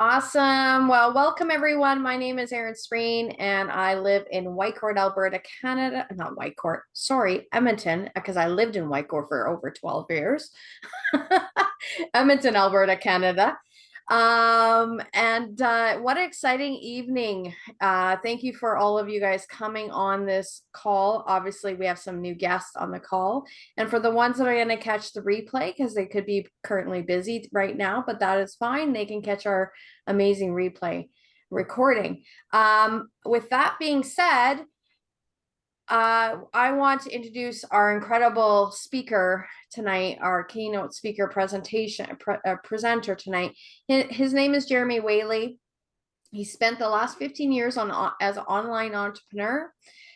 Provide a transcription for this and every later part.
Awesome. Well, welcome everyone. My name is Erin Spreen and I live in Whitecourt, Alberta, Canada. Not Whitecourt, sorry, Edmonton, because I lived in Whitecourt for over 12 years. Edmonton, Alberta, Canada. And what an exciting evening. Thank you for all of you guys coming on this call. Obviously, we have some new guests on the call. And for the ones that are going to catch the replay, because they could be currently busy right now, but that is fine. They can catch our amazing replay recording. With that being said, I want to introduce our incredible speaker tonight, our keynote speaker presenter tonight. His name is Jeremy Whaley. He spent the last 15 years as an online entrepreneur,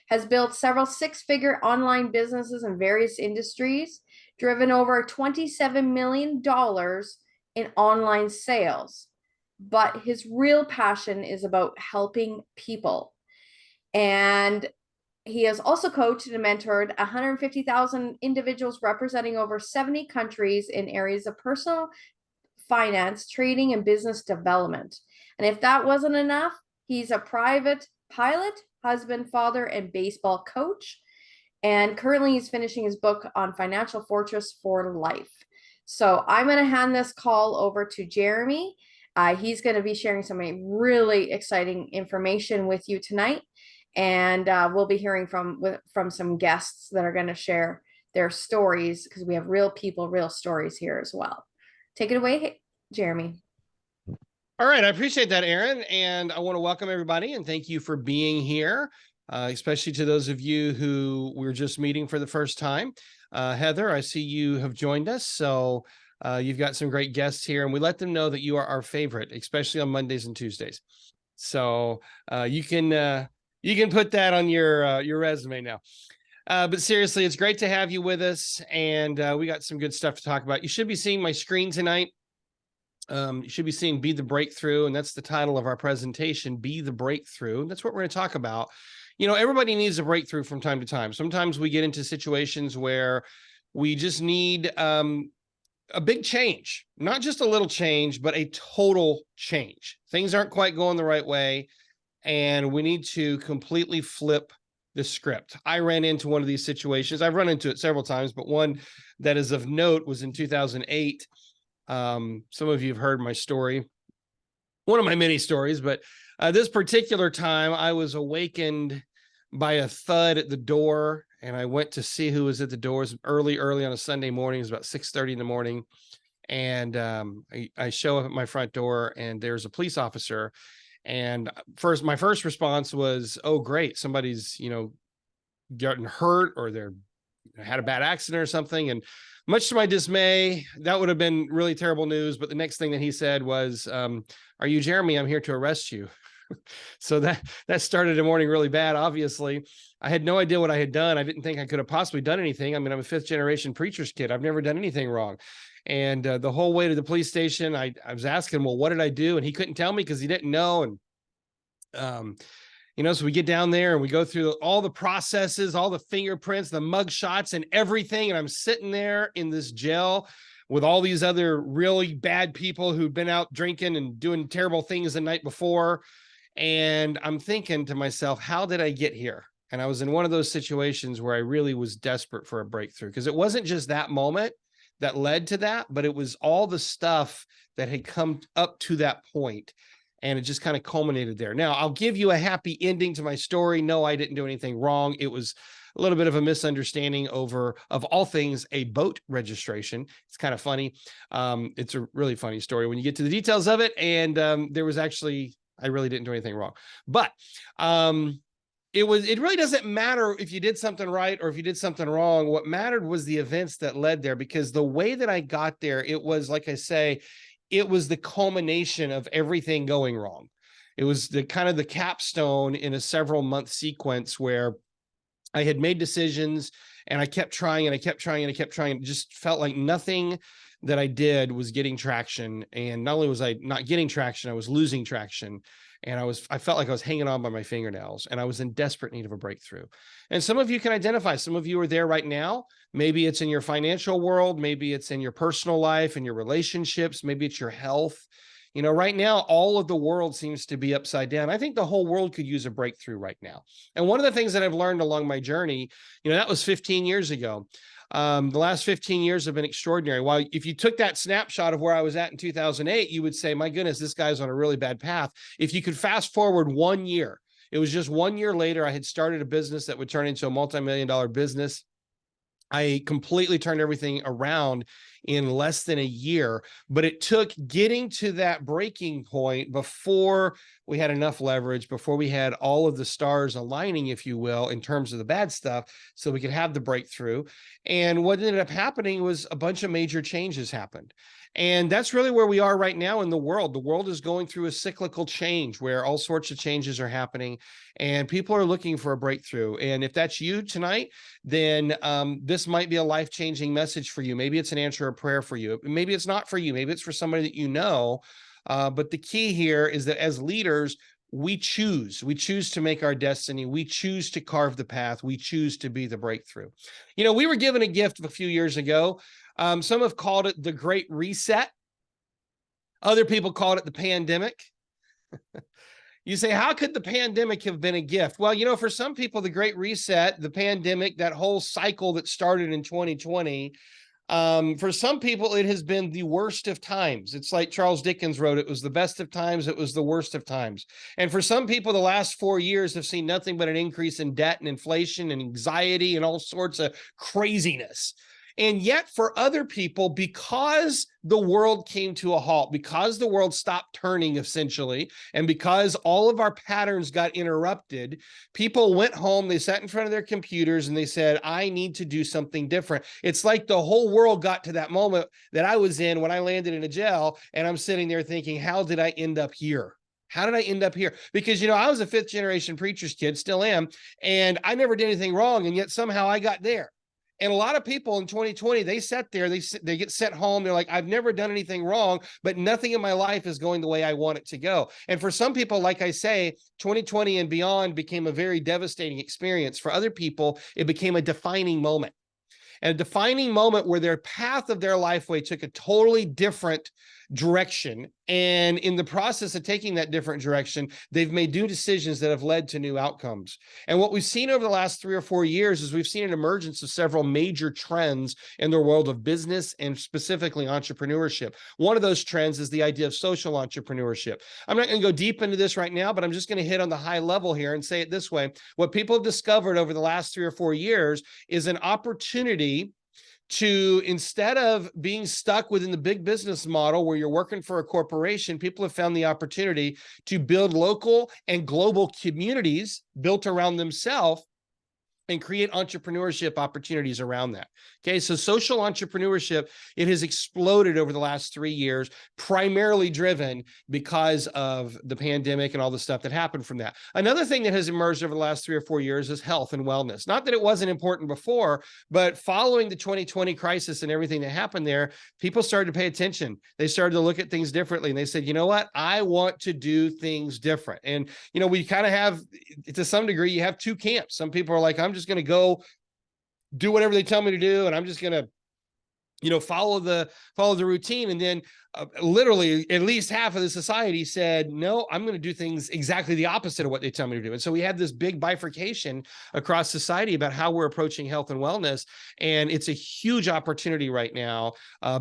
has built several six-figure online businesses in various industries, driven over $27 million in online sales. But his real passion is about helping people. And he has also coached and mentored 150,000 individuals representing over 70 countries in areas of personal finance, trading, and business development. And if that wasn't enough, he's a private pilot, husband, father, and baseball coach. And currently he's finishing his book on Financial Fortress for Life. So I'm going to hand this call over to Jeremy. He's going to be sharing some really exciting information with you tonight. And we'll be hearing from some guests that are going to share their stories, because we have real people, real stories here as well. Take it away, Jeremy. All right. I appreciate that, Erin. And I want to welcome everybody and thank you for being here, especially to those of you who we're just meeting for the first time. Heather, I see you have joined us. So you've got some great guests here, and we let them know that you are our favorite, especially on Mondays and Tuesdays. So you can put that on your resume now. But seriously, it's great to have you with us, and we got some good stuff to talk about. You should be seeing my screen tonight. You should be seeing Be the Breakthrough, and that's the title of our presentation, Be the Breakthrough. That's what we're going to talk about. You know, everybody needs a breakthrough from time to time. Sometimes we get into situations where we just need a big change, not just a little change, but a total change. Things aren't quite going the right way, and we need to completely flip the script. I ran into one of these situations. I've run into it several times, but one that is of note was in 2008. Some of you have heard my story, one of my many stories, but this particular time I was awakened by a thud at the door, and I went to see who was at the doors early on a Sunday morning. It was about 6:30 in the morning. And I show up at my front door, and there's a police officer. And my first response was, oh, great. Somebody's, gotten hurt, or they're had a bad accident or something. And much to my dismay, that would have been really terrible news. But the next thing that he said was, are you Jeremy? I'm here to arrest you. So that started the morning really bad. Obviously, I had no idea what I had done. I didn't think I could have possibly done anything. I mean, I'm a fifth generation preacher's kid. I've never done anything wrong. And the whole way to the police station, I was asking, well, what did I do? And he couldn't tell me because he didn't know. And, so we get down there and we go through all the processes, all the fingerprints, the mug shots and everything. And I'm sitting there in this jail with all these other really bad people who've been out drinking and doing terrible things the night before. And I'm thinking to myself, how did I get here? And I was in one of those situations where I really was desperate for a breakthrough, because it wasn't just that moment that led to that, but it was all the stuff that had come up to that point. And it just kind of culminated there. Now, I'll give you a happy ending to my story. No, I didn't do anything wrong. It was a little bit of a misunderstanding of all things, a boat registration. It's kind of funny. It's a really funny story when you get to the details of it. And I really didn't do anything wrong. But it really doesn't matter if you did something right or if you did something wrong. What mattered was the events that led there, because the way that I got there, it was, like I say, it was the culmination of everything going wrong. It was the kind of the capstone in a several month sequence where I had made decisions and I kept trying and I kept trying and I kept trying. It just felt like nothing that I did was getting traction. And not only was I not getting traction, I was losing traction. And I felt like I was hanging on by my fingernails, and I was in desperate need of a breakthrough. And some of you can identify, some of you are there right now. Maybe it's in your financial world. Maybe it's in your personal life and your relationships. Maybe it's your health. You know, right now, all of the world seems to be upside down. I think the whole world could use a breakthrough right now. And one of the things that I've learned along my journey, you know, that was 15 years ago. The last 15 years have been extraordinary. While if you took that snapshot of where I was at in 2008, you would say, my goodness, this guy's on a really bad path. If you could fast forward 1 year, it was just 1 year later, I had started a business that would turn into a multi-million-dollar business. I completely turned everything around in less than a year, but it took getting to that breaking point before we had enough leverage, before we had all of the stars aligning, if you will, in terms of the bad stuff, so we could have the breakthrough. And what ended up happening was a bunch of major changes happened. And that's really where we are right now in the world. The world is going through a cyclical change where all sorts of changes are happening and people are looking for a breakthrough. And if that's you tonight, then this might be a life-changing message for you. Maybe it's an answer of prayer for you. Maybe it's not for you. Maybe it's for somebody that you know. But the key here is that as leaders, we choose to make our destiny. We choose to carve the path. We choose to be the breakthrough. You know, we were given a gift a few years ago. Some have called it the Great Reset. Other people called it the pandemic. You say, how could the pandemic have been a gift? Well, you know, for some people, the Great Reset, the pandemic, that whole cycle that started in 2020, for some people, it has been the worst of times. It's like Charles Dickens wrote, it was the best of times, it was the worst of times. And for some people, the last 4 years have seen nothing but an increase in debt and inflation and anxiety and all sorts of craziness. And yet for other people, because the world came to a halt, because the world stopped turning essentially, and because all of our patterns got interrupted, people went home, they sat in front of their computers and they said, I need to do something different. It's like the whole world got to that moment that I was in when I landed in a jail, and I'm sitting there thinking, how did I end up here? How did I end up here? Because, you know, I was a fifth generation preacher's kid, still am, and I never did anything wrong, and yet somehow I got there. And a lot of people in 2020, they sat there, they get sent home. They're like, I've never done anything wrong, but nothing in my life is going the way I want it to go. And for some people, like I say, 2020 and beyond became a very devastating experience. For other people, it became a defining moment. And a defining moment where their path of their lifeway took a totally different direction. And in the process of taking that different direction, they've made new decisions that have led to new outcomes. And what we've seen over the last 3 or 4 years is we've seen an emergence of several major trends in the world of business and specifically entrepreneurship. One of those trends is the idea of social entrepreneurship. I'm not going to go deep into this right now, but I'm just going to hit on the high level here and say it this way. What people have discovered over the last 3 or 4 years is an opportunity to, instead of being stuck within the big business model where you're working for a corporation, people have found the opportunity to build local and global communities built around themselves and create entrepreneurship opportunities around that. Okay, so social entrepreneurship, it has exploded over the last 3 years, primarily driven because of the pandemic and all the stuff that happened from that. Another thing that has emerged over the last 3 or 4 years is health and wellness. Not that it wasn't important before, but following the 2020 crisis and everything that happened there, people started to pay attention. They started to look at things differently. And they said, you know what? I want to do things different. And, you know, we kind of have, to some degree, you have two camps. Some people are like, I'm just going to go do whatever they tell me to do, and I'm just going to, you know, follow the routine. And then literally at least half of the society said, no, I'm going to do things exactly the opposite of what they tell me to do. And so we have this big bifurcation across society about how we're approaching health and wellness. And it's a huge opportunity right now,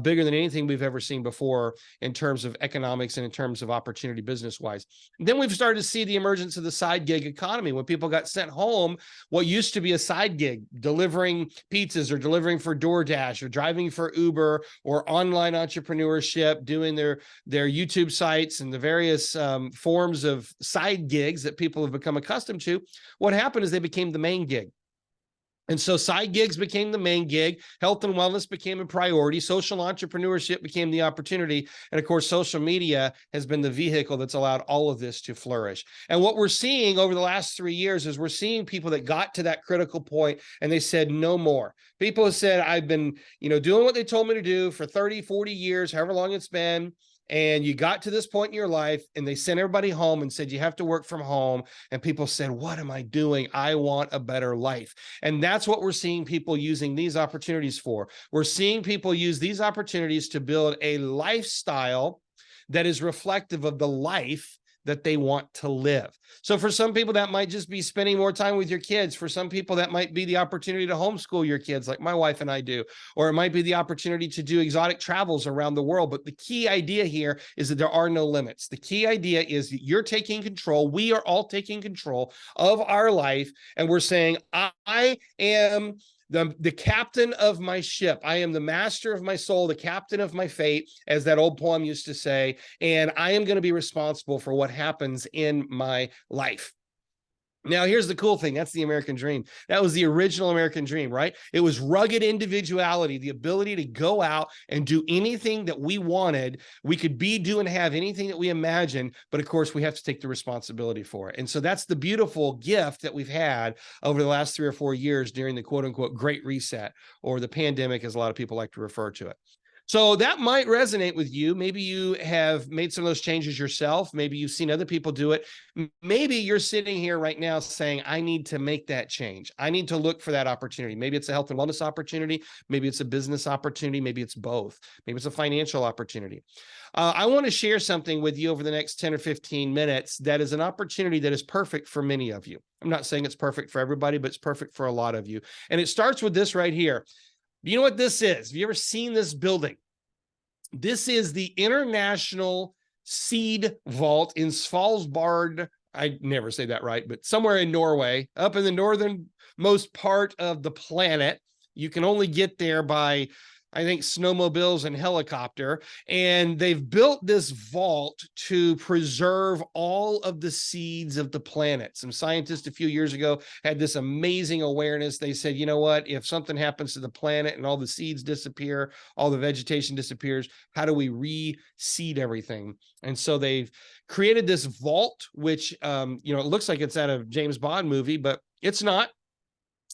bigger than anything we've ever seen before in terms of economics and in terms of opportunity business-wise. Then we've started to see the emergence of the side gig economy. When people got sent home, what used to be a side gig, delivering pizzas or delivering for DoorDash or driving for Uber or online entrepreneurship, doing their YouTube sites and the various forms of side gigs that people have become accustomed to, what happened is they became the main gig. And so side gigs became the main gig, health and wellness became a priority, social entrepreneurship became the opportunity, and of course, social media has been the vehicle that's allowed all of this to flourish. And what we're seeing over the last 3 years is we're seeing people that got to that critical point and they said, no more. People have said, I've been, you know, doing what they told me to do for 30, 40 years, however long it's been. And you got to this point in your life and they sent everybody home and said, you have to work from home. And people said, what am I doing? I want a better life. And that's what we're seeing people using these opportunities for. We're seeing people use these opportunities to build a lifestyle that is reflective of the life that they want to live. So for some people, that might just be spending more time with your kids. For some people, that might be the opportunity to homeschool your kids, like my wife and I do, or it might be the opportunity to do exotic travels around the world. But the key idea here is that there are no limits. The key idea is that you're taking control. We are all taking control of our life. And we're saying, I am the captain of my ship. I am the master of my soul, the captain of my fate, as that old poem used to say, and I am going to be responsible for what happens in my life. Now, here's the cool thing. That's the American dream. That was the original American dream, right? It was rugged individuality, the ability to go out and do anything that we wanted. We could be, do, and have anything that we imagined. But of course, we have to take the responsibility for it. And so that's the beautiful gift that we've had over the last 3 or 4 years during the quote unquote Great Reset, or the pandemic, as a lot of people like to refer to it. So that might resonate with you. Maybe you have made some of those changes yourself. Maybe you've seen other people do it. Maybe you're sitting here right now saying, I need to make that change. I need to look for that opportunity. Maybe it's a health and wellness opportunity. Maybe it's a business opportunity. Maybe it's both. Maybe it's a financial opportunity. I want to share something with you over the next 10 or 15 minutes that is an opportunity that is perfect for many of you. I'm not saying it's perfect for everybody, but it's perfect for a lot of you. And it starts with this right here. You know what this is? Have you ever seen this building? This is the International Seed Vault in Svalbard. I never say that right, but somewhere in Norway, up in the northernmost part of the planet. You can only get there by, I think, snowmobiles and helicopter. And they've built this vault to preserve all of the seeds of the planet. Some scientists a few years ago had this amazing awareness. They said, you know what, if something happens to the planet and all the seeds disappear, all the vegetation disappears, how do we reseed everything? And so they've created this vault, which, it looks like it's out of a James Bond movie, but it's not.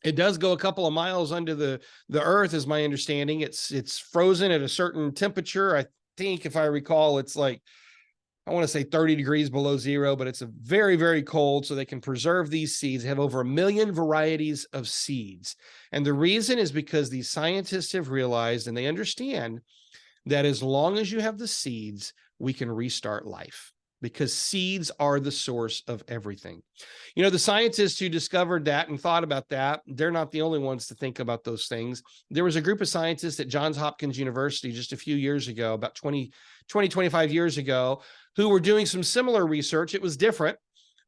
It does go a couple of miles under the earth, is my understanding. It's frozen at a certain temperature. I think, if I recall, it's like, I want to say 30 degrees below zero, but it's a very, very cold. So they can preserve these seeds. They have over 1 million varieties of seeds. And the reason is because these scientists have realized, and they understand, that as long as you have the seeds, we can restart life. Because seeds are the source of everything. You know, the scientists who discovered that and thought about that, they're not the only ones to think about those things. There was a group of scientists at Johns Hopkins University just a few years ago, about 25 years ago, who were doing some similar research. It was different.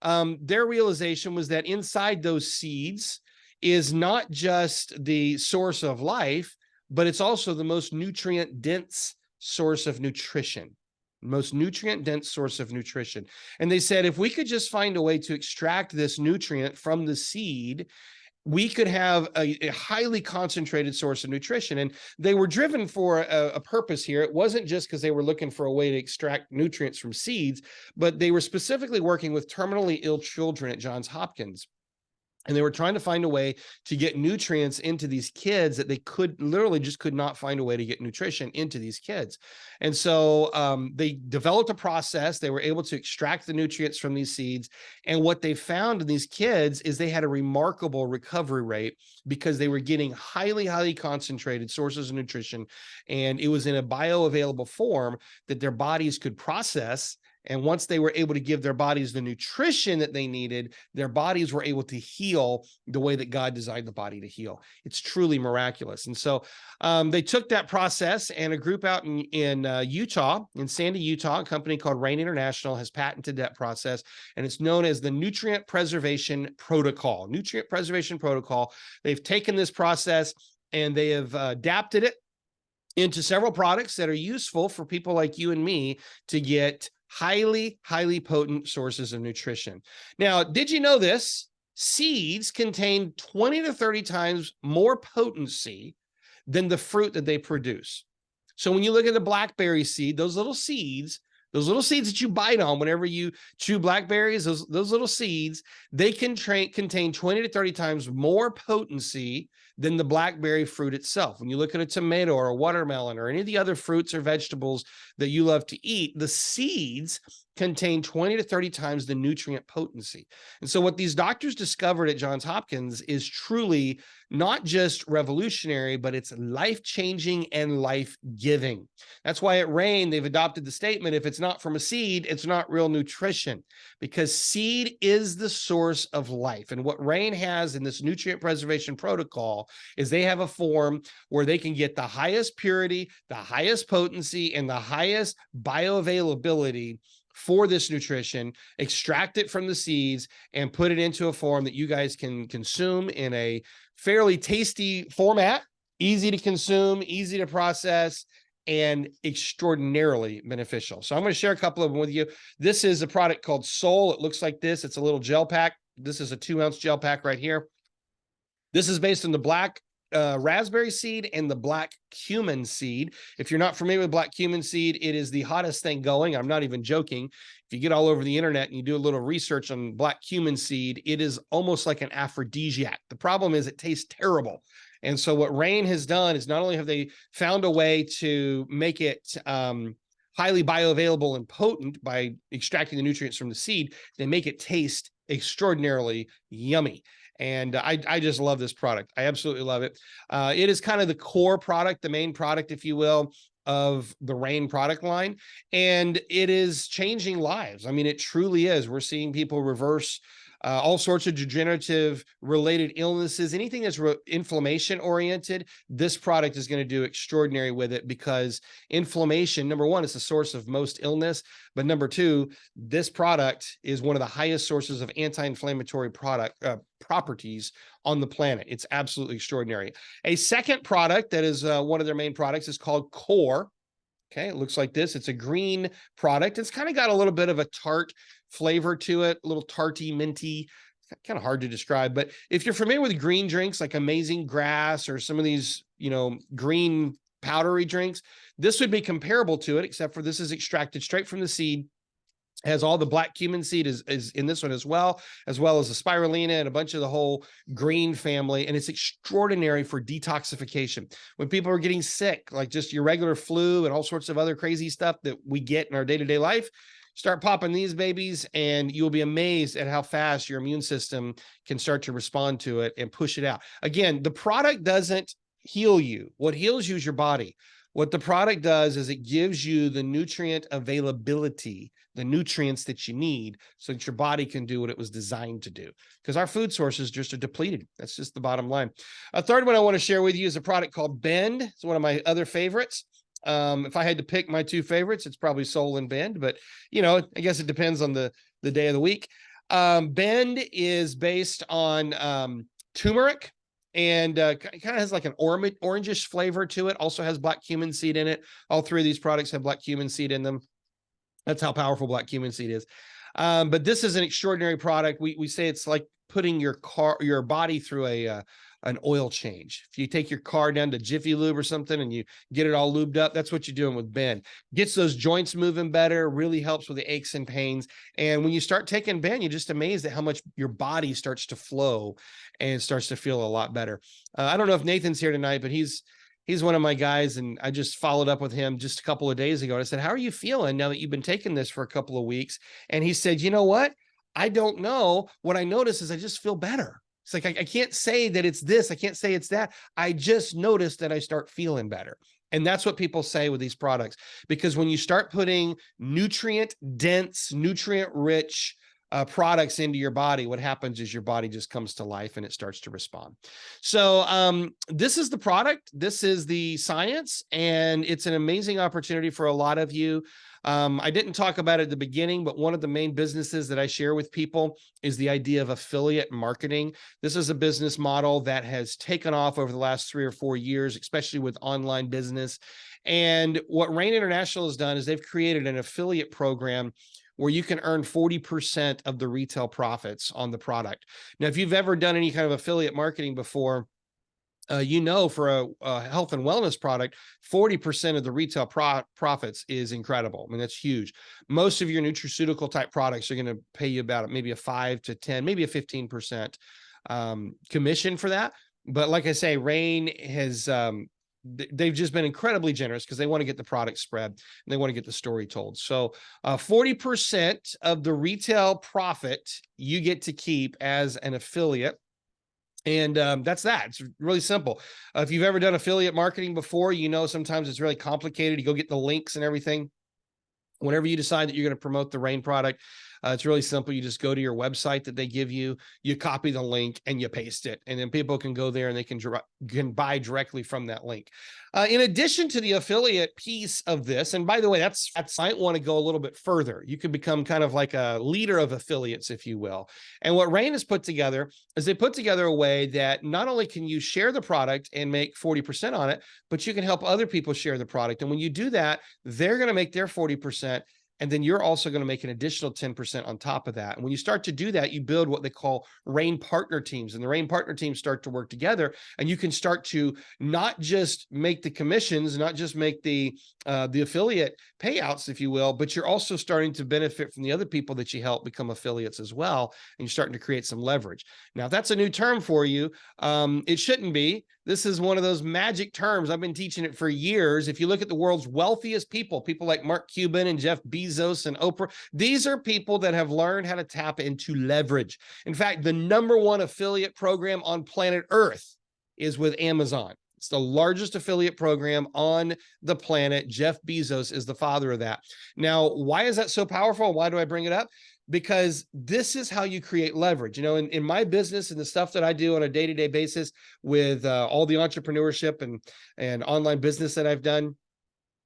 Their realization was that inside those seeds is not just the source of life, but it's also the most nutrient-dense source of nutrition. Most nutrient-dense source of nutrition. And they said, if we could just find a way to extract this nutrient from the seed, we could have a highly concentrated source of nutrition. And they were driven for a purpose here. It wasn't just because they were looking for a way to extract nutrients from seeds, but they were specifically working with terminally ill children at Johns Hopkins. And they were trying to find a way to get nutrients into these kids that they could not find a way to get nutrition into these kids. And so they developed a process. They were able to extract the nutrients from these seeds. And what they found in these kids is they had a remarkable recovery rate because they were getting highly, highly concentrated sources of nutrition. And it was in a bioavailable form that their bodies could process. And once they were able to give their bodies the nutrition that they needed, their bodies were able to heal the way that God designed the body to heal. It's truly miraculous. And so they took that process, and a group out in Utah, in Sandy, Utah, a company called Rain International has patented that process, and it's known as the Nutrient Preservation Protocol. Nutrient Preservation Protocol. They've taken this process and they have adapted it into several products that are useful for people like you and me to get highly, highly potent sources of nutrition. Now, did you know this? Seeds contain 20 to 30 times more potency than the fruit that they produce. So when you look at the blackberry seed, those little seeds that you bite on whenever you chew blackberries, those little seeds, they can contain 20 to 30 times more potency than the blackberry fruit itself. When you look at a tomato or a watermelon or any of the other fruits or vegetables that you love to eat, the seeds contain 20 to 30 times the nutrient potency. And so what these doctors discovered at Johns Hopkins is truly not just revolutionary, but it's life-changing and life-giving. That's why at Rain, they've adopted the statement, if it's not from a seed, it's not real nutrition, because seed is the source of life. And what Rain has in this nutrient preservation protocol is they have a form where they can get the highest purity, the highest potency, and the highest bioavailability for this nutrition, extract it from the seeds, and put it into a form that you guys can consume in a fairly tasty format, easy to consume, easy to process, and extraordinarily beneficial. So I'm going to share a couple of them with you. This is a product called Soul. It looks like this. It's a little gel pack. This is a 2-ounce gel pack right here. This is based on the black raspberry seed and the black cumin seed. If you're not familiar with black cumin seed, it is the hottest thing going. I'm not even joking. If you get all over the internet and you do a little research on black cumin seed, it is almost like an aphrodisiac. The problem is it tastes terrible. And so what Rain has done is not only have they found a way to make it highly bioavailable and potent by extracting the nutrients from the seed, they make it taste extraordinarily yummy. And I just love this product. I absolutely love it. It is kind of the core product, the main product, if you will, of the Rain product line. And it is changing lives. I mean, it truly is. We're seeing people reverse all sorts of degenerative related illnesses, anything that's inflammation oriented. This product is going to do extraordinary with it, because inflammation, number one, is the source of most illness. But number two, this product is one of the highest sources of anti-inflammatory properties on the planet. It's absolutely extraordinary. A second product that is one of their main products is called Core. Okay, it looks like this. It's a green product. It's kind of got a little bit of a tart flavor to it, a little tarty, minty, kind of hard to describe. But if you're familiar with green drinks like Amazing Grass or some of these, green powdery drinks, this would be comparable to it, except for this is extracted straight from the seed. Has all the black cumin seed is in this one as well as the spirulina and a bunch of the whole green family. And it's extraordinary for detoxification. When people are getting sick, like just your regular flu and all sorts of other crazy stuff that we get in our day-to-day life, start popping these babies and you'll be amazed at how fast your immune system can start to respond to it and push it out. Again, the product doesn't heal you. What heals you is your body. What the product does is it gives you the nutrient availability, the nutrients that you need so that your body can do what it was designed to do, because our food sources just are depleted. That's just the bottom line. A third one I want to share with you is a product called Bend. It's one of my other favorites. If I had to pick my two favorites, it's probably Soul and Bend, but I guess it depends on the day of the week. Bend is based on turmeric, and kind of has like an orangish flavor to it. Also has black cumin seed in it. All three of these products have black cumin seed in them. That's how powerful black cumin seed is. But this is an extraordinary product. We say it's like putting your body through an oil change. If you take your car down to Jiffy Lube or something and you get it all lubed up, that's what you're doing with Bend. Gets those joints moving better, really helps with the aches and pains. And when you start taking Bend, you're just amazed at how much your body starts to flow and starts to feel a lot better. I don't know if Nathan's here tonight, but he's one of my guys, and I just followed up with him just a couple of days ago. And I said, how are you feeling now that you've been taking this for a couple of weeks? And he said, you know what? I don't know. What I notice is I just feel better. It's like, I can't say that it's this. I can't say it's that. I just noticed that I start feeling better. And that's what people say with these products, because when you start putting nutrient dense, nutrient rich products into your body, what happens is your body just comes to life and it starts to respond. So this is the product. This is the science, and it's an amazing opportunity for a lot of you. I didn't talk about it at the beginning, but one of the main businesses that I share with people is the idea of affiliate marketing. This is a business model that has taken off over the last 3 or 4 years, especially with online business. And what Rain International has done is they've created an affiliate program where you can earn 40% of the retail profits on the product. Now, if you've ever done any kind of affiliate marketing before, for a health and wellness product, 40% of the retail profits is incredible. I mean, that's huge. Most of your nutraceutical type products are going to pay you about maybe a 5 to 10, maybe a 15% commission for that. But like I say, Rain has, they've just been incredibly generous because they want to get the product spread and they want to get the story told. So 40% of the retail profit you get to keep as an affiliate. And that's that. It's really simple. If you've ever done affiliate marketing before, you know sometimes it's really complicated. You go get the links and everything. Whenever you decide that you're going to promote the Rain product, it's really simple. You just go to your website that they give you, you copy the link and you paste it. And then people can go there and they can buy directly from that link. In addition to the affiliate piece of this, and by the way, that's might want to go a little bit further. You could become kind of like a leader of affiliates, if you will. And what Rain has put together is they put together a way that not only can you share the product and make 40% on it, but you can help other people share the product. And when you do that, they're going to make their 40%. And then you're also going to make an additional 10% on top of that. And when you start to do that, you build what they call Rain partner teams. And the Rain partner teams start to work together. And you can start to not just make the commissions, not just make the affiliate payouts, if you will, but you're also starting to benefit from the other people that you help become affiliates as well. And you're starting to create some leverage. Now, if that's a new term for you, it shouldn't be. This is one of those magic terms. I've been teaching it for years. If you look at the world's wealthiest people like Mark Cuban and Jeff Bezos and Oprah, these are people that have learned how to tap into leverage. In fact, the #1 affiliate program on planet Earth is with Amazon. It's the largest affiliate program on the planet. Jeff Bezos is the father of that. Now, why is that so powerful? Why do I bring it up? Because this is how you create leverage. You know, in my business and the stuff that I do on a day-to-day basis with all the entrepreneurship and online business that I've done,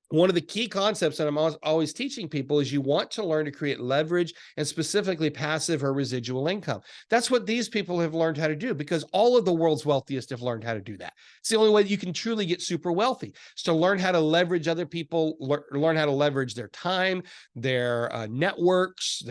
one of the key concepts that I'm always teaching people is you want to learn to create leverage and specifically passive or residual income. That's what these people have learned how to do because all of the world's wealthiest have learned how to do that. It's the only way that you can truly get super wealthy. Is to learn how to leverage other people, learn how to leverage their time, their networks,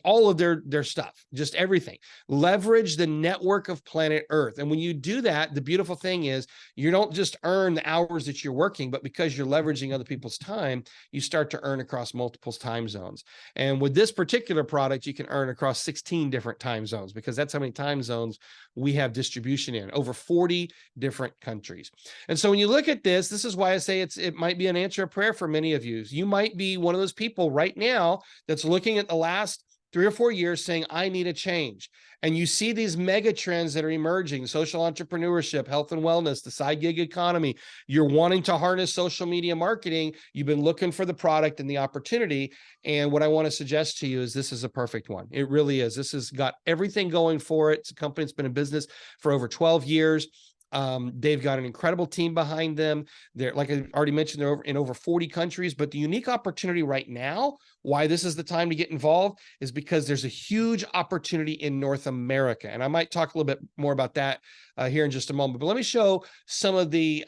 all of their stuff, just everything. Leverage the network of planet Earth. And when you do that, the beautiful thing is you don't just earn the hours that you're working, but because you're leveraging other people's time, you start to earn across multiple time zones. And with this particular product, you can earn across 16 different time zones because that's how many time zones we have distribution in, over 40 different countries. And so when you look at this, this is why I say it might be an answer of prayer for many of you. You might be one of those people right now that's looking at the last 3 or 4 years saying, I need a change. And you see these mega trends that are emerging, social entrepreneurship, health and wellness, the side gig economy. You're wanting to harness social media marketing. You've been looking for the product and the opportunity. And what I want to suggest to you is this is a perfect one. It really is. This has got everything going for it. It's a company that's been in business for over 12 years. They've got an incredible team behind them. They're, like I already mentioned, they're in over 40 countries, but the unique opportunity right now, why this is the time to get involved, is because there's a huge opportunity in North America. And I might talk a little bit more about that here in just a moment, but let me show some of the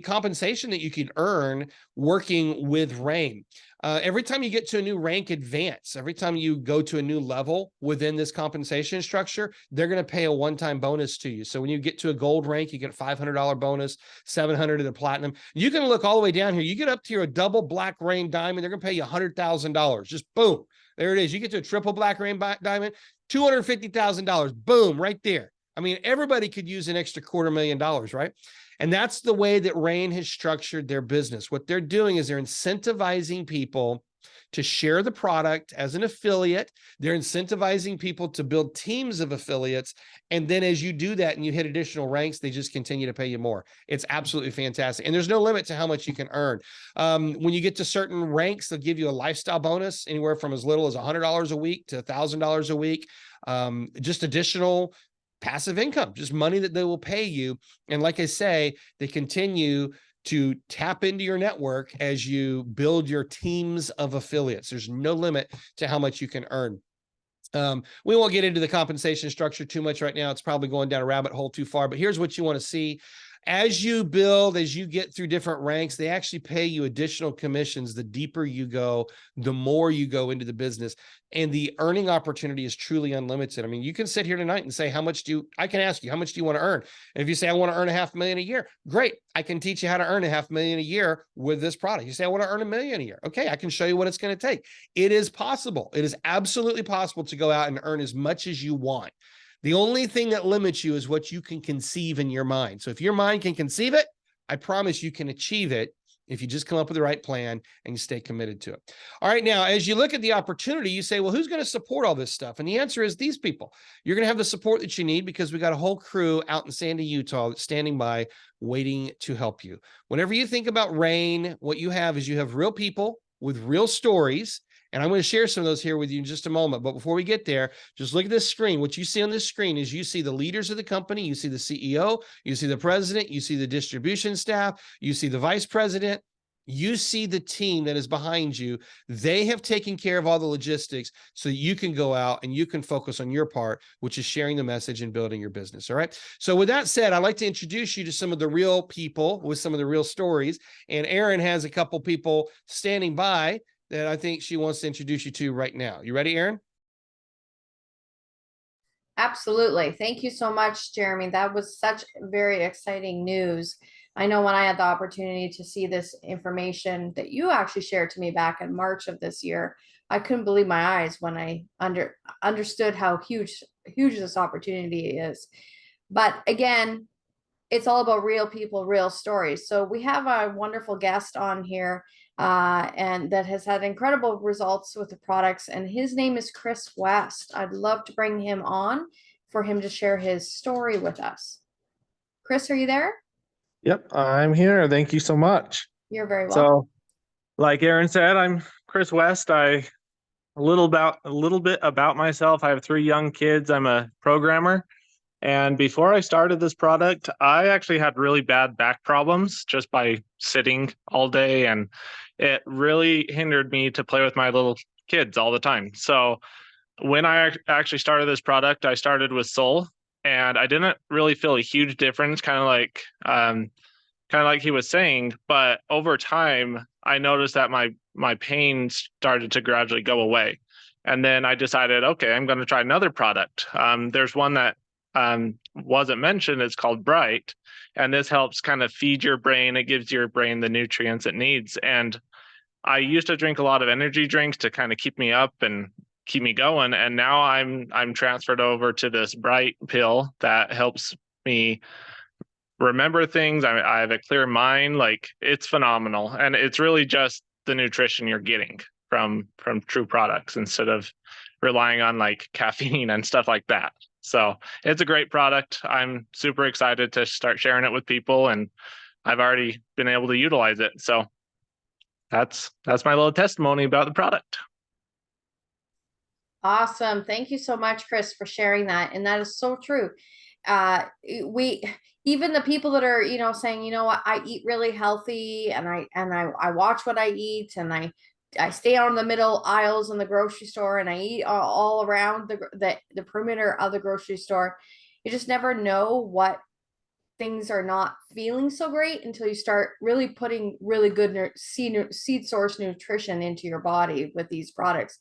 compensation that you can earn working with Rain. Every time you get to a new rank advance, every time you go to a new level within this compensation structure, they're going to pay a one-time bonus to you. So when you get to a gold rank, you get a $500 bonus, $700 at a platinum. You can look all the way down here. You get up to your double black Rain diamond, they're going to pay you $100,000. Just boom. There it is. You get to a triple black Rain diamond, $250,000. Boom, right there. I mean, everybody could use an extra $250,000, right? And that's the way that Rain has structured their business. What they're doing is they're incentivizing people to share the product as an affiliate. They're incentivizing people to build teams of affiliates. And then as you do that and you hit additional ranks, they just continue to pay you more. It's absolutely fantastic. And there's no limit to how much you can earn. When you get to certain ranks, they'll give you a lifestyle bonus anywhere from as little as $100 a week to $1,000 a week. Just additional passive income, just money that they will pay you. And like I say, they continue to tap into your network as you build your teams of affiliates. There's no limit to how much you can earn. We won't get into the compensation structure too much right now. It's probably going down a rabbit hole too far, but here's what you want to see. As you build, as you get through different ranks, they actually pay you additional commissions. The deeper you go, the more you go into the business, and the earning opportunity is truly unlimited. I mean, you can sit here tonight and say, I can ask you, how much do you want to earn? And if you say, I want to earn $500,000 a year, great. I can teach you how to earn $500,000 a year with this product. You say, I want to earn $1 million a year. Okay. I can show you what it's going to take. It is possible. It is absolutely possible to go out and earn as much as you want. The only thing that limits you is what you can conceive in your mind. So if your mind can conceive it, I promise you can achieve it if you just come up with the right plan and you stay committed to it. All right, now, as you look at the opportunity, you say, well, who's going to support all this stuff? And the answer is these people. You're going to have the support that you need because we got a whole crew out in Sandy, Utah that's standing by waiting to help you. Whenever you think about RAIN, what you have is you have real people with real stories. And I'm going to share some of those here with you in just a moment. But before we get there, just look at this screen. What you see on this screen is you see the leaders of the company, you see the CEO, you see the president, you see the distribution staff, you see the vice president, you see the team that is behind you. They have taken care of all the logistics so that you can go out and you can focus on your part, which is sharing the message and building your business. All right. So with that said, I'd like to introduce you to some of the real people with some of the real stories. And Erin has a couple people standing by that I think she wants to introduce you to right now. You ready, Erin? Absolutely. Thank you so much, Jeremy. That was such very exciting news. I know when I had the opportunity to see this information that you actually shared to me back in March of this year, I couldn't believe my eyes when I understood how huge this opportunity is. But again, it's all about real people, real stories. So we have a wonderful guest on here and that has had incredible results with the products. And his name is Chris West. I'd love to bring him on for him to share his story with us. Chris, are you there? Yep, I'm here. Thank you so much. You're very welcome. So, like Erin said, I'm Chris West. A little bit about myself. I have 3 young kids. I'm a programmer. And before I started this product, I actually had really bad back problems just by sitting all day. And it really hindered me to play with my little kids all the time. So when I actually started this product, I started with Soul, and I didn't really feel a huge difference, kind of like he was saying. But over time, I noticed that my pain started to gradually go away. And then I decided, okay, I'm going to try another product. There's one that wasn't mentioned. It's called Bright, and this helps kind of feed your brain. It gives your brain the nutrients it needs. And I used to drink a lot of energy drinks to kind of keep me up and keep me going. And now I'm transferred over to this Bright pill that helps me remember things. I have a clear mind. Like, it's phenomenal. And it's really just the nutrition you're getting from true products instead of relying on like caffeine and stuff like that. So it's a great product. I'm super excited to start sharing it with people, and I've already been able to utilize it. So that's my little testimony about the product. Awesome. Thank you so much, Chris, for sharing that. And that is so true. We, even the people that are, saying, you know what, I eat really healthy and I watch what I eat, and I stay on the middle aisles in the grocery store, and I eat all around the perimeter of the grocery store. You just never know what things are not feeling so great until you start really putting really good seed source nutrition into your body with these products.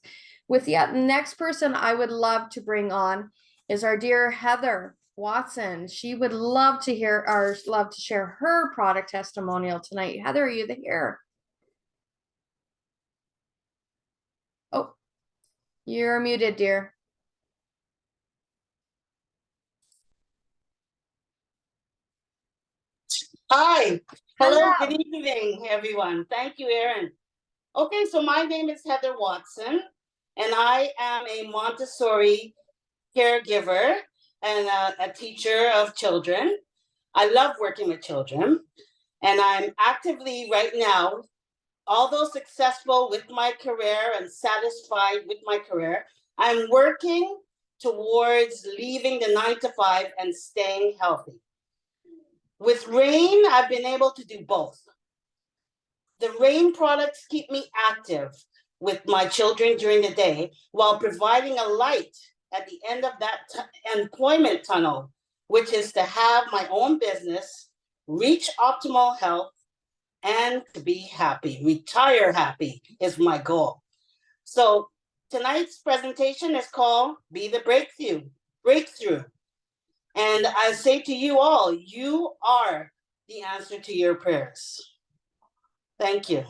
With the next person I would love to bring on is our dear Heather Watson. She would love to share her product testimonial tonight. Heather, are you there? Oh, you're muted, dear. Hi. Hello. Good evening, everyone. Thank you, Erin. Okay, so my name is Heather Watson, and I am a Montessori caregiver and a teacher of children. I love working with children, and I'm actively right now, although successful with my career and satisfied with my career, I'm working towards leaving the 9-to-5 and staying healthy. With RAIN, I've been able to do both. The RAIN products keep me active with my children during the day while providing a light at the end of that employment tunnel, which is to have my own business, reach optimal health, and to be happy. Retire happy is my goal. So tonight's presentation is called Be the Breakthrough. And I say to you all, you are the answer to your prayers. Thank you.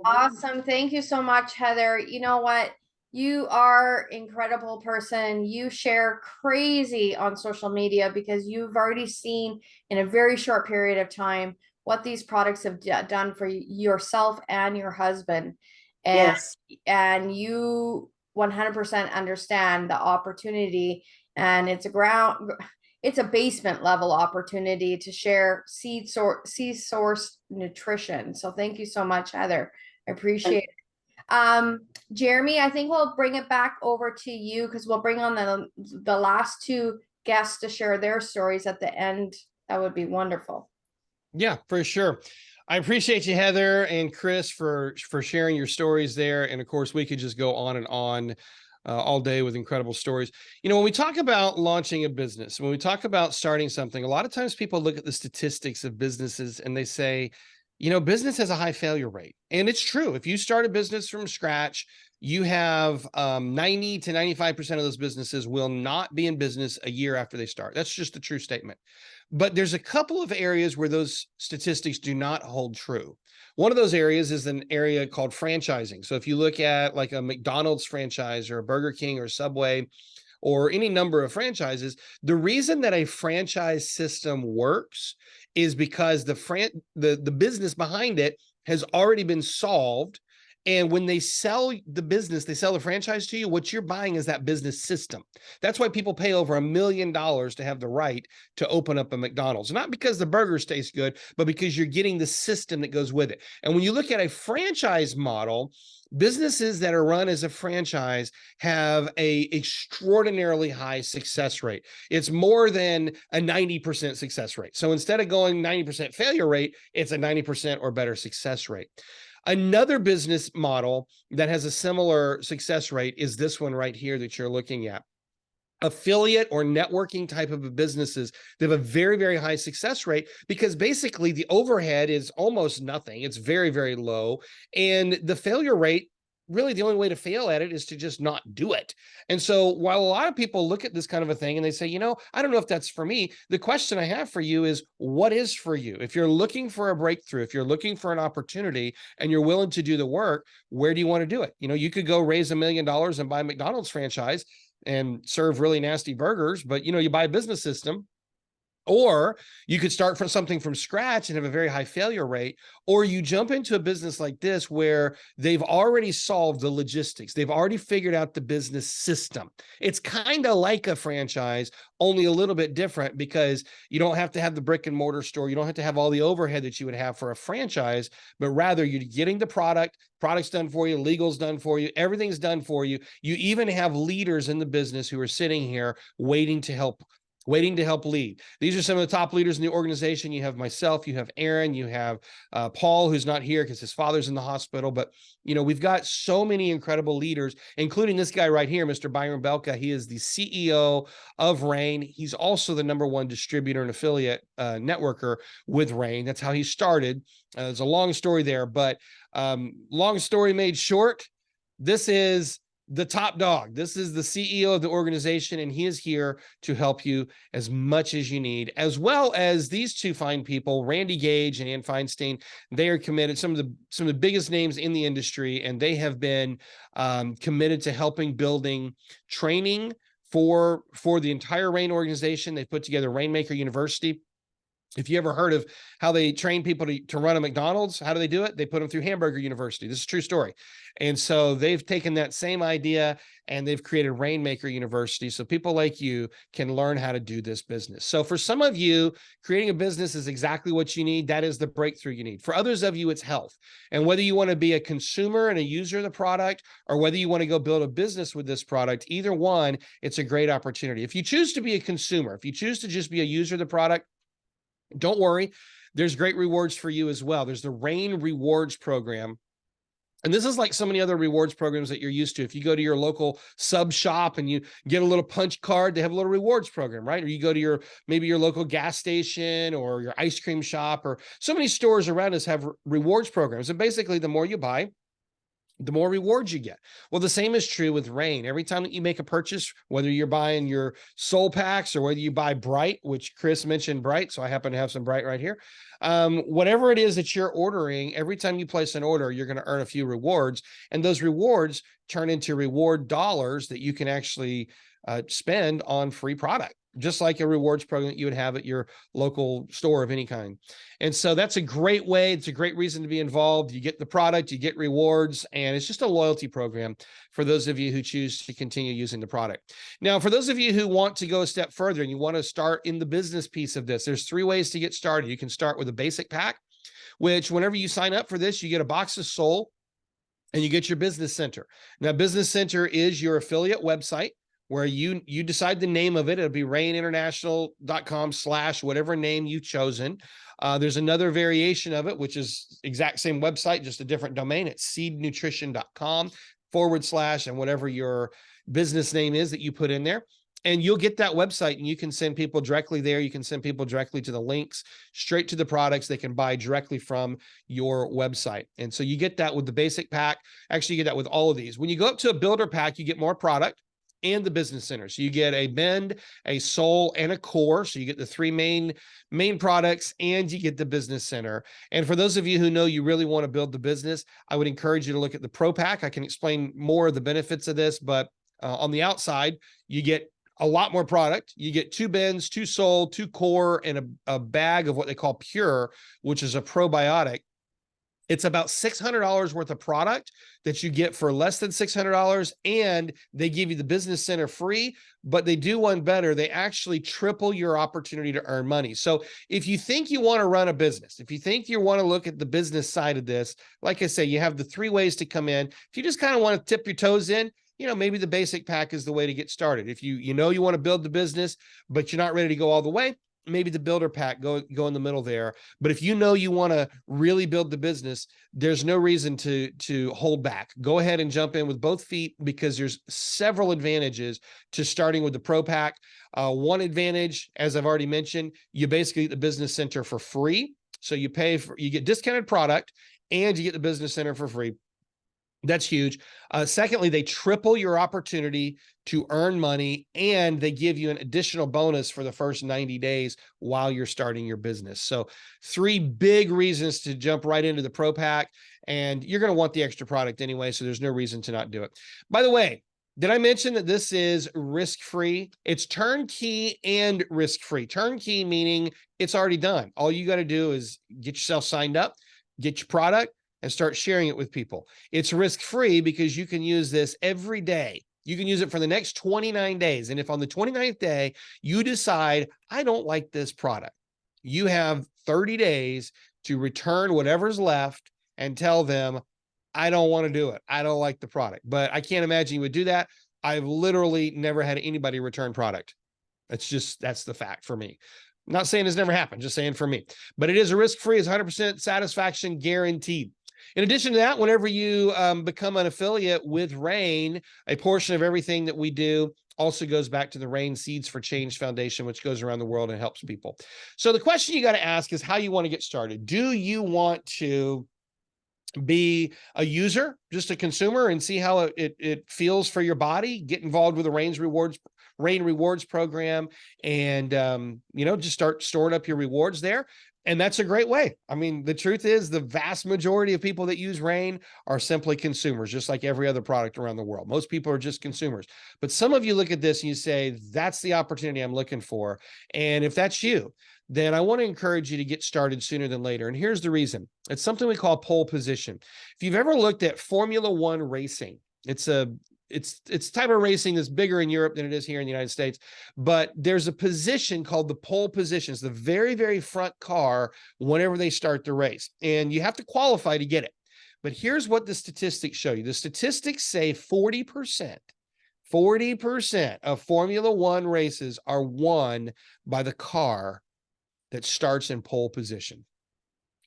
Awesome. Thank you so much, Heather. You know what? You are incredible person. You share crazy on social media because you've already seen in a very short period of time what these products have done for yourself and your husband. And Yes. and you 100% understand the opportunity, and it's a basement level opportunity to share seed source nutrition. So thank you so much, Heather. I appreciate it. Jeremy, I think we'll bring it back over to you because we'll bring on the last two guests to share their stories at the end. That would be wonderful. Yeah, for sure. I appreciate you, Heather and Chris, for sharing your stories there. And of course, we could just go on and on all day with incredible stories. You know, when we talk about launching a business, when we talk about starting something, a lot of times people look at the statistics of businesses and they say, you know, business has a high failure rate. And it's true. If you start a business from scratch, you have 90 to 95% of those businesses will not be in business a year after they start. That's just a true statement. But there's a couple of areas where those statistics do not hold true. One of those areas is an area called franchising. So if you look at like a McDonald's franchise or a Burger King or Subway or any number of franchises, the reason that a franchise system works is because the business behind it has already been solved. And when they sell the business, they sell the franchise to you, what you're buying is that business system. That's why people pay over $1 million to have the right to open up a McDonald's. Not because the burgers taste good, but because you're getting the system that goes with it. And when you look at a franchise model, businesses that are run as a franchise have a extraordinarily high success rate. It's more than a 90% success rate. So instead of going 90% failure rate, it's a 90% or better success rate. Another business model that has a similar success rate is this one right here that you're looking at. Affiliate or networking type of businesses, they have a very, very high success rate because basically the overhead is almost nothing. It's very, very low. And the failure rate, really the only way to fail at it is to just not do it. And so while a lot of people look at this kind of a thing and they say, you know, I don't know if that's for me, the question I have for you is, what is for you? If you're looking for a breakthrough, if you're looking for an opportunity and you're willing to do the work, where do you want to do it? You know, you could go raise $1 million and buy a McDonald's franchise and serve really nasty burgers, but you know, you buy a business system. Or you could start from something from scratch and have a very high failure rate, or you jump into a business like this where they've already solved the logistics. They've already figured out the business system. It's kind of like a franchise, only a little bit different because you don't have to have the brick and mortar store. You don't have to have all the overhead that you would have for a franchise, but rather you're getting the product's done for you, legal's done for you, everything's done for you. You even have leaders in the business who are sitting here waiting to help lead. These are some of the top leaders in the organization. You have myself, you have Aaron, you have Paul, who's not here because his father's in the hospital. But, you know, we've got so many incredible leaders, including this guy right here, Mr. Byron Belka. He is the CEO of Rain. He's also the #1 distributor and affiliate networker with Rain. That's how he started. There's a long story there, but long story made short, this is the top dog. This is the CEO of the organization, and he is here to help you as much as you need, as well as these two fine people, Randy Gage and Ann Feinstein. They are committed, some of the biggest names in the industry, and they have been committed to helping building training for the entire Rain organization. They put together Rainmaker University. If you ever heard of how they train people to run a McDonald's, how do they do it? They put them through Hamburger University. This is a true story. And so they've taken that same idea and they've created Rainmaker University so people like you can learn how to do this business. So for some of you, creating a business is exactly what you need. That is the breakthrough you need. For others of you, it's health. And whether you want to be a consumer and a user of the product, or whether you want to go build a business with this product, either one, it's a great opportunity. If you choose to be a consumer, if you choose to just be a user of the product, don't worry, there's great rewards for you as well. There's the Rain Rewards program. And this is like so many other rewards programs that you're used to. If you go to your local sub shop and you get a little punch card, they have a little rewards program, right? Or you go to maybe your local gas station or your ice cream shop, or so many stores around us have rewards programs. And basically, the more you buy, the more rewards you get. Well, the same is true with Rain. Every time that you make a purchase, whether you're buying your soul packs or whether you buy Bright, which Chris mentioned Bright, so I happen to have some Bright right here. Whatever it is that you're ordering, every time you place an order, you're going to earn a few rewards, and those rewards turn into reward dollars that you can actually spend on free product, just like a rewards program that you would have at your local store of any kind. And so that's a great way. It's a great reason to be involved. You get the product, you get rewards, and it's just a loyalty program for those of you who choose to continue using the product. Now, for those of you who want to go a step further and you want to start in the business piece of this, there's 3 ways to get started. You can start with a basic pack, which whenever you sign up for this, you get a box of Soul and you get your Business Center. Now, Business Center is your affiliate website where you decide the name of it. It'll be raininternational.com/ whatever name you've chosen. There's another variation of it, which is exact same website, just a different domain. It's seednutrition.com/ and whatever your business name is that you put in there. And you'll get that website and you can send people directly there. You can send people directly to the links, straight to the products they can buy directly from your website. And so you get that with the basic pack. Actually, you get that with all of these. When you go up to a builder pack, you get more product and the Business Center. So you get a Bend, a Soul, and a Core. So you get the 3 main products and you get the Business Center. And for those of you who know you really want to build the business, I would encourage you to look at the Pro Pack. I can explain more of the benefits of this, but on the outside, you get a lot more product. You get 2 Bends, 2 Soul, 2 Core, and a bag of what they call Pure, which is a probiotic. It's about $600 worth of product that you get for less than $600, and they give you the Business Center free, but they do one better. They actually triple your opportunity to earn money. So if you think you want to run a business, if you think you want to look at the business side of this, like I say, you have the 3 ways to come in. If you just kind of want to tip your toes in, maybe the basic pack is the way to get started. If you want to build the business, but you're not ready to go all the way, maybe the builder pack, go in the middle there. But if you want to really build the business, there's no reason to hold back. Go ahead and jump in with both feet, because there's several advantages to starting with the Pro Pack. One advantage, as I've already mentioned, you basically get the Business Center for free. So you get discounted product and you get the Business Center for free. That's huge. Secondly, they triple your opportunity to earn money, and they give you an additional bonus for the first 90 days while you're starting your business. So 3 big reasons to jump right into the Pro Pack, and you're going to want the extra product anyway, so there's no reason to not do it. By the way, did I mention that this is risk-free? It's turnkey and risk-free. Turnkey meaning it's already done. All you got to do is get yourself signed up, get your product, and start sharing it with people. It's risk-free because you can use this every day. You can use it for the next 29 days. And if on the 29th day, you decide, I don't like this product, you have 30 days to return whatever's left and tell them, I don't want to do it. I don't like the product. But I can't imagine you would do that. I've literally never had anybody return product. That's the fact for me. I'm not saying it's never happened, just saying for me. But it is a risk-free, it's 100% satisfaction guaranteed. In addition to that, whenever you become an affiliate with Rain, a portion of everything that we do also goes back to the Rain Seeds for Change Foundation, which goes around the world and helps people. So the question you got to ask is how you want to get started. Do you want to be a user, just a consumer, and see how it feels for your body? Get involved with the Rain Rewards program, and just start storing up your rewards there. And that's a great way. I mean, the truth is the vast majority of people that use Rain are simply consumers, just like every other product around the world. Most people are just consumers. But some of you look at this and you say, that's the opportunity I'm looking for. And if that's you, then I want to encourage you to get started sooner than later. And here's the reason. It's something we call pole position. If you've ever looked at Formula One racing, it's type of racing that's bigger in Europe than it is here in the United States, but there's a position called the pole position. It's the very, very front car whenever they start the race, and you have to qualify to get it. But here's what the statistics show you. The statistics say 40% of Formula One races are won by the car that starts in pole position.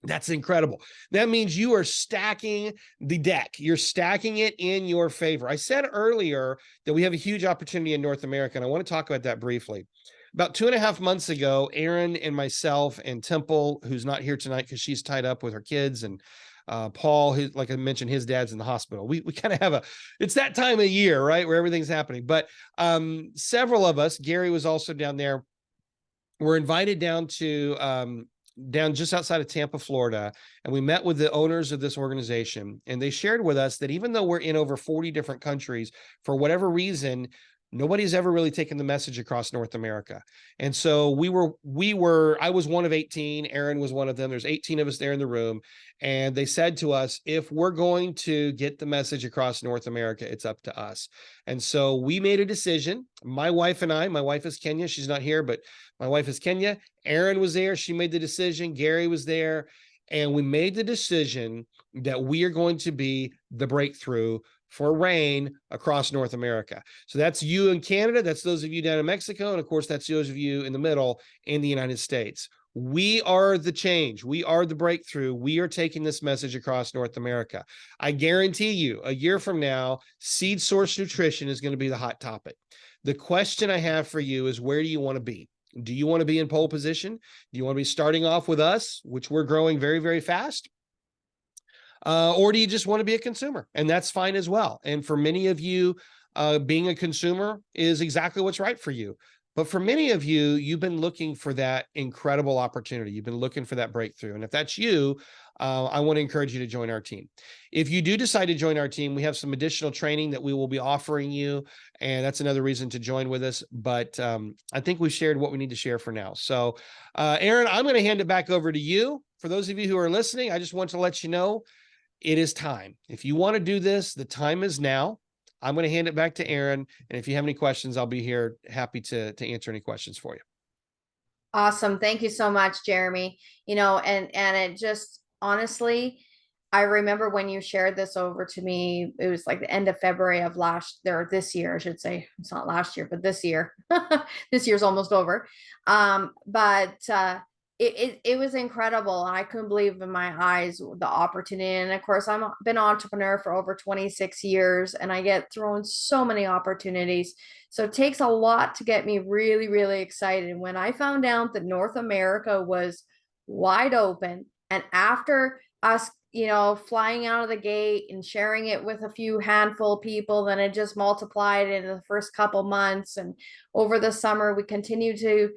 That's incredible. That means you are stacking the deck. You're stacking it in your favor. I said earlier that we have a huge opportunity in North America, and I want to talk about that briefly. About 2.5 months ago, Aaron and myself and Temple, who's not here tonight because she's tied up with her kids and Paul, like I mentioned, his dad's in the hospital. We kind of have it's that time of year, right, where everything's happening. But several of us, Gary was also down there. We're invited down to down just outside of Tampa, Florida, and we met with the owners of this organization, and they shared with us that even though we're in over 40 different countries, for whatever reason, nobody's ever really taken the message across North America. And so I was one of 18, Aaron was one of them. There's 18 of us there in the room. And they said to us, if we're going to get the message across North America, it's up to us. And so we made a decision. My wife is Kenya. She's not here, but my wife is Kenya. Aaron was there. She made the decision. Gary was there. And we made the decision that we are going to be the breakthrough for RAIN across North America. So that's you in Canada. That's those of you down in Mexico. And of course, that's those of you in the middle in the United States. We are the change. We are the breakthrough. We are taking this message across North America. I guarantee you, a year from now, seed source nutrition is going to be the hot topic. The question I have for you is, where do you want to be? Do you want to be in pole position? Do you want to be starting off with us, which we're growing very, very fast? Or do you just want to be a consumer? And that's fine as well. And for many of you, being a consumer is exactly what's right for you. But for many of you, you've been looking for that incredible opportunity. You've been looking for that breakthrough. And if that's you, I want to encourage you to join our team. If you do decide to join our team, we have some additional training that we will be offering you. And that's another reason to join with us. But I think we've shared what we need to share for now. So Aaron, I'm going to hand it back over to you. For those of you who are listening, I just want to let you know, it is time. If you want to do this, the time is now. I'm going to hand it back to Aaron. And if you have any questions, I'll be here happy to answer any questions for you. Awesome. Thank you so much, Jeremy. And it just, honestly, I remember when you shared this over to me, it was like the end of February of this year, I should say. It's not last year, but this year. This year's almost over. It was incredible. I couldn't believe in my eyes the opportunity. And of course, I've been an entrepreneur for over 26 years, and I get thrown so many opportunities. So it takes a lot to get me really, really excited. When I found out that North America was wide open, and after us, flying out of the gate and sharing it with a few handful of people, then it just multiplied in the first couple months. And over the summer, we continued to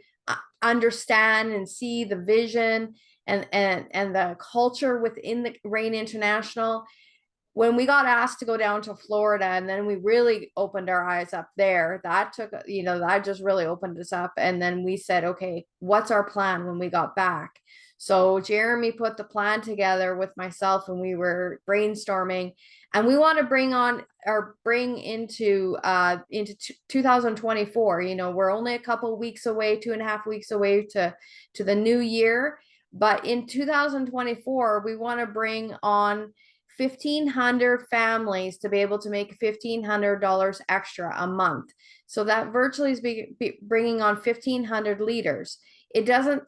understand and see the vision and the culture within the RAIN International. When we got asked to go down to Florida, and then we really opened our eyes up there, that just really opened us up. And then we said, okay, what's our plan when we got back? So Jeremy put the plan together with myself, and we were brainstorming, and we want to bring into 2024. We're only a couple weeks away, 2.5 weeks away to the new year. But in 2024, we want to bring on 1,500 families to be able to make $1,500 extra a month. So that virtually is bringing on 1,500 leaders. It doesn't,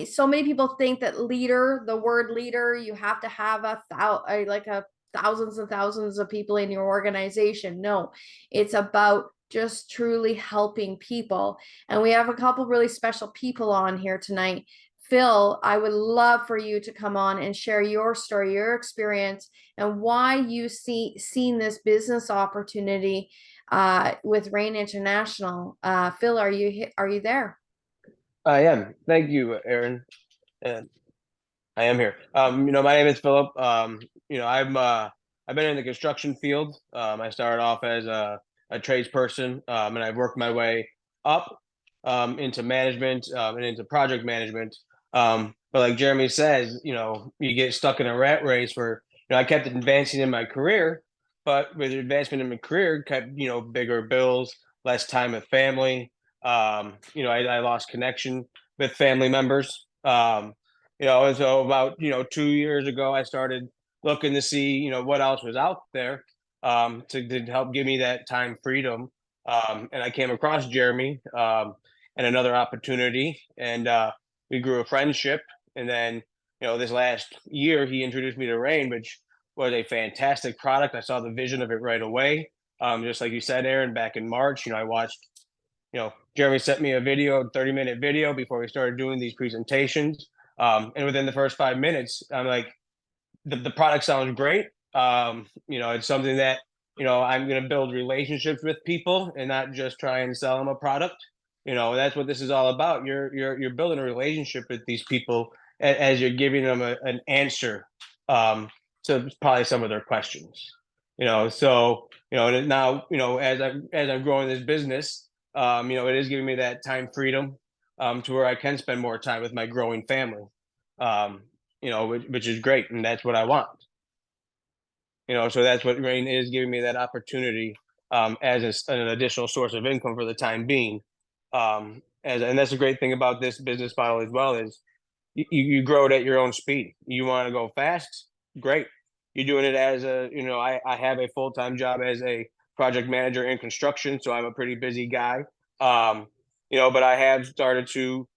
so many people think that the word leader, you have to have thousands and thousands of people in your organization. No, it's about just truly helping people. And we have a couple really special people on here tonight. Phil, I would love for you to come on and share your story, your experience, and why you seen this business opportunity with RAIN International. Phil, are you there? I am. Thank you, Aaron. And I am here. My name is Philip. I've been in the construction field. I started off as a tradesperson, and I've worked my way up into management and into project management. But like Jeremy says, you get stuck in a rat race where I kept advancing in my career, but with advancement in my career, kept bigger bills, less time with family. I lost connection with family members. So about 2 years ago, I started looking to see what else was out there to help give me that time freedom. And I came across Jeremy and another opportunity, and we grew a friendship. And then this last year, he introduced me to RAIN, which was a fantastic product. I saw the vision of it right away. Just like you said, Aaron, back in March, I watched. Jeremy sent me a 30-minute video before we started doing these presentations. And within the first 5 minutes, I'm like, the product sounds great. It's something that, I'm going to build relationships with people and not just try and sell them a product. That's what this is all about. You're building a relationship with these people as you're giving them an answer to probably some of their questions. And now, as I'm growing this business, it is giving me that time freedom to where I can spend more time with my growing family. Which is great, and that's what I want. So that's what Rain is giving me, that opportunity as an additional source of income for the time being. And that's a great thing about this business model as well, is you grow it at your own speed. You want to go fast, great. You're doing it as I have a full-time job as a project manager in construction, so I'm a pretty busy guy. But I have started to,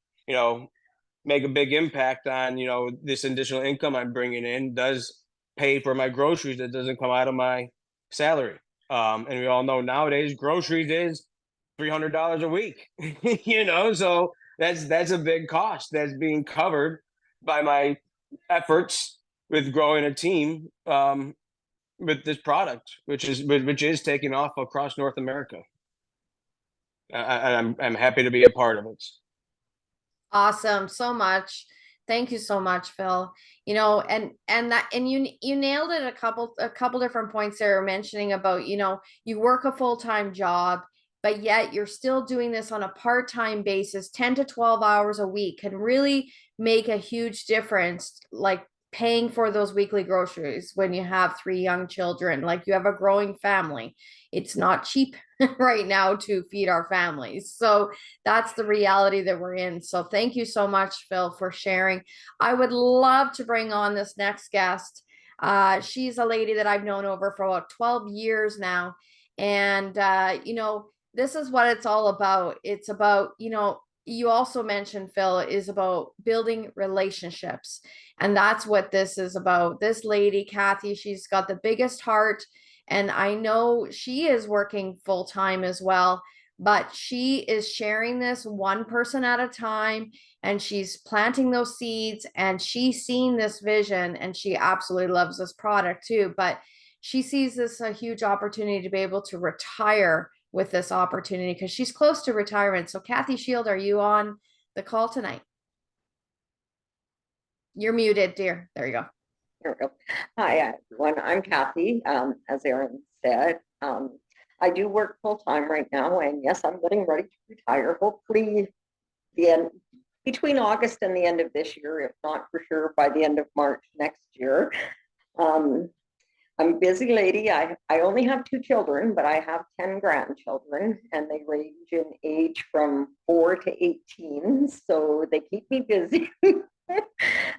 make a big impact on, this additional income I'm bringing in does pay for my groceries that doesn't come out of my salary. And we all know nowadays groceries is $300 a week, so that's a big cost that's being covered by my efforts with growing a team with this product, which is taking off across North America. I'm happy to be a part of it. Awesome, so much. Thank you so much, Phil. And you nailed it, a couple different points there, mentioning about, you work a full-time job, but yet you're still doing this on a part-time basis. 10 to 12 hours a week can really make a huge difference, like paying for those weekly groceries when you have 3 young children, like you have a growing family. It's not cheap right now to feed our families. So that's the reality that we're in. So thank you so much, Phil, for sharing. I would love to bring on this next guest. She's a lady that I've known over for about 12 years now. And, this is what it's all about. It's about, you also mentioned, Phil, is about building relationships. And that's what this is about. This lady, Kathy, she's got the biggest heart. And I know she is working full time as well, but she is sharing this one person at a time, and she's planting those seeds, and she's seeing this vision, and she absolutely loves this product too. But she sees this a huge opportunity to be able to retire with this opportunity because she's close to retirement. So Kathy Shield, are you on the call tonight? You're muted, dear. There you go. There we go. Hi, everyone. I'm Kathy. As Erin said, I do work full time right now, and yes, I'm getting ready to retire. Hopefully, between August and the end of this year, if not for sure by the end of March next year. I'm a busy lady. I only have 2 children, but I have 10 grandchildren, and they range in age from 4 to 18. So they keep me busy.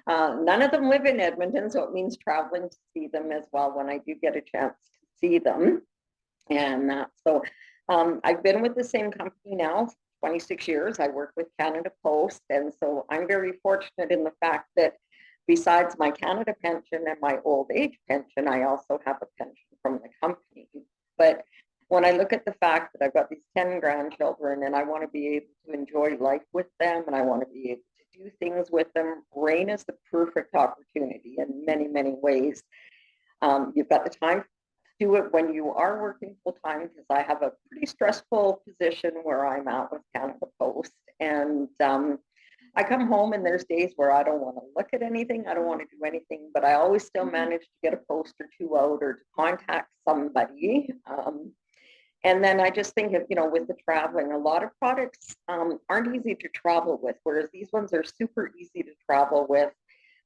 None of them live in Edmonton, so it means traveling to see them as well when I do get a chance to see them. And I've been with the same company now 26 years. I work with Canada Post, and so I'm very fortunate in the fact that besides my Canada pension and my old age pension, I also have a pension from the company. But when I look at the fact that I've got these 10 grandchildren and I want to be able to enjoy life with them, and I want to be able to do things with them, RAIN is the perfect opportunity in many, many ways. You've got the time to do it when you are working full time, because I have a pretty stressful position where I'm at with Canada Post. And I come home and there's days where I don't want to look at anything. I don't want to do anything, but I always still manage to get a post or 2 out or to contact somebody. And then I just think of, with the traveling, a lot of products aren't easy to travel with, whereas these ones are super easy to travel with.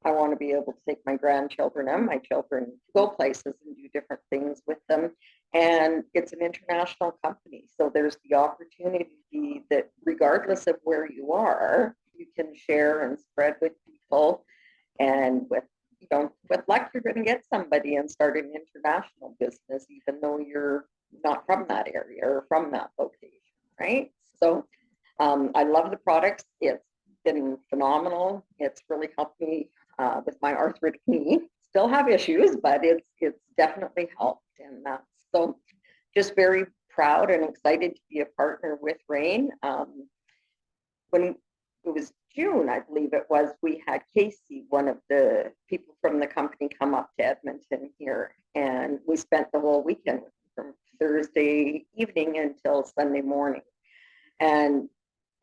I want to be able to take my grandchildren and my children to go places and do different things with them. And it's an international company. So there's the opportunity that regardless of where you are, you can share and spread with people. And with luck, you're going to get somebody and start an international business, even though you're not from that area or from that location, right? So I love the products. It's been phenomenal. It's really helped me with my arthritic knee. Still have issues, but it's definitely helped. And so just very proud and excited to be a partner with RAIN. When it was June, I believe it was, we had Casey, one of the people from the company, come up to Edmonton here, and we spent the whole weekend with him from Thursday evening until Sunday morning. And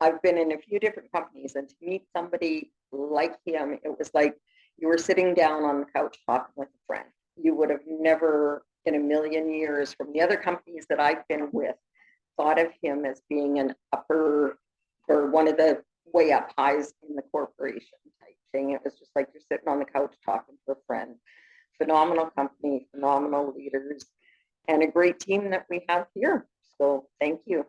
I've been in a few different companies, and to meet somebody like him, it was like you were sitting down on the couch talking with a friend. You would have never in a million years, from the other companies that I've been with, thought of him as being an upper or one of the way up highs in the corporation type thing. It was just like you're sitting on the couch talking to a friend. Phenomenal company, phenomenal leaders, and a great team that we have here. So thank you.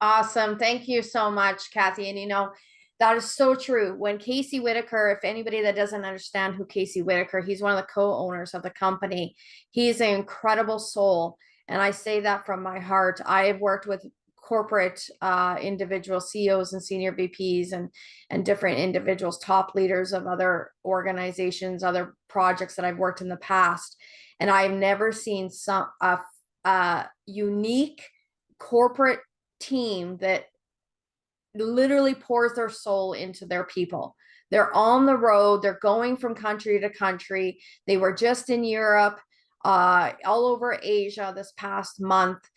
Awesome. Thank you so much, Kathy. And you know, that is so true. When Casey Whitaker, if anybody that doesn't understand who Casey Whitaker, he's one of the co-owners of the company. He's an incredible soul. And I say that from my heart. I have worked with corporate individual CEOs and senior VPs and different individuals, top leaders of other organizations, other projects that I've worked in the past. And I've never seen some unique corporate team that literally pours their soul into their people. They're on the road, they're going from country to country. They were just in Europe, all over Asia this past month.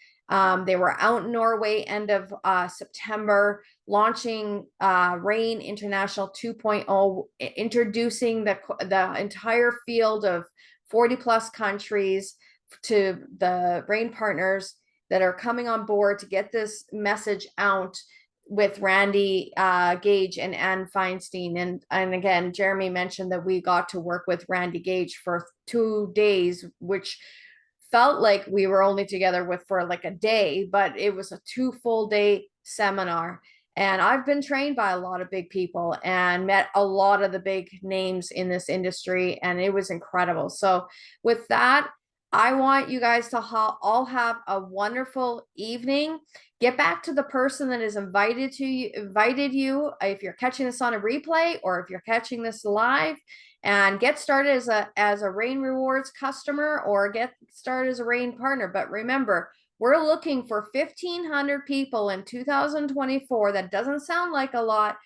They were out in Norway end of September, launching RAIN International 2.0, introducing the entire field of 40 plus countries to the RAIN partners that are coming on board to get this message out with Randy Gage and Ann Feinstein. And again, Jeremy mentioned that we got to work with Randy Gage for 2 days, which felt like we were only together for like a day, but it was a 2 full day seminar. And I've been trained by a lot of big people and met a lot of the big names in this industry, and it was incredible. So with that, I want you guys to all have a wonderful evening. Get back to the person that is invited you. If you're catching this on a replay or if you're catching this live, and get started as a RAIN Rewards customer or get started as a RAIN partner. But remember, we're looking for 1,500 people in 2024. That doesn't sound like a lot.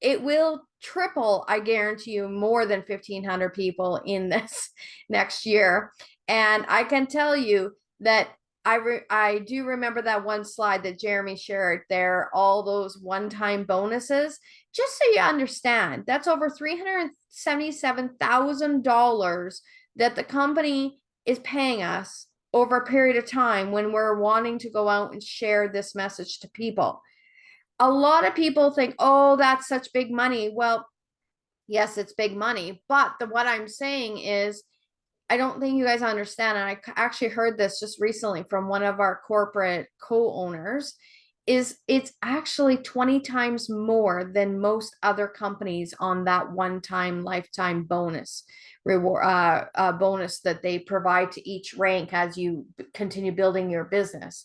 It will triple, I guarantee you, more than 1,500 people in this next year. And I can tell you that I do remember that one slide that Jeremy shared there, all those one-time bonuses. Just so you understand, that's over $377,000 that the company is paying us over a period of time when we're wanting to go out and share this message to people. A lot of people think, oh, that's such big money. Well, yes, it's big money, but what I'm saying is, I don't think you guys understand, and I actually heard this just recently from one of our corporate co-owners, is it's actually 20 times more than most other companies on that one-time lifetime bonus reward bonus that they provide to each rank as you continue building your business.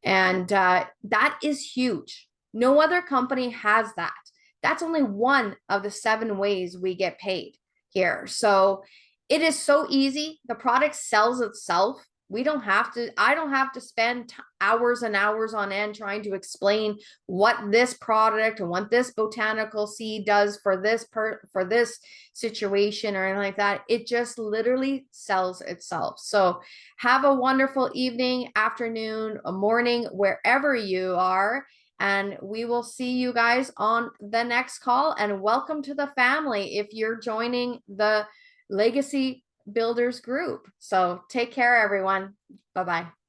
And that is huge. No other company has that. That's only one of the 7 ways we get paid here. So it is so easy. The product sells itself. I don't have to spend hours and hours on end trying to explain what this product and what this botanical seed does for this situation or anything like that. It just literally sells itself. So have a wonderful evening, afternoon, a morning, wherever you are. And we will see you guys on the next call. And welcome to the family if you're joining the Legacy Builders group. So take care, everyone. Bye-bye.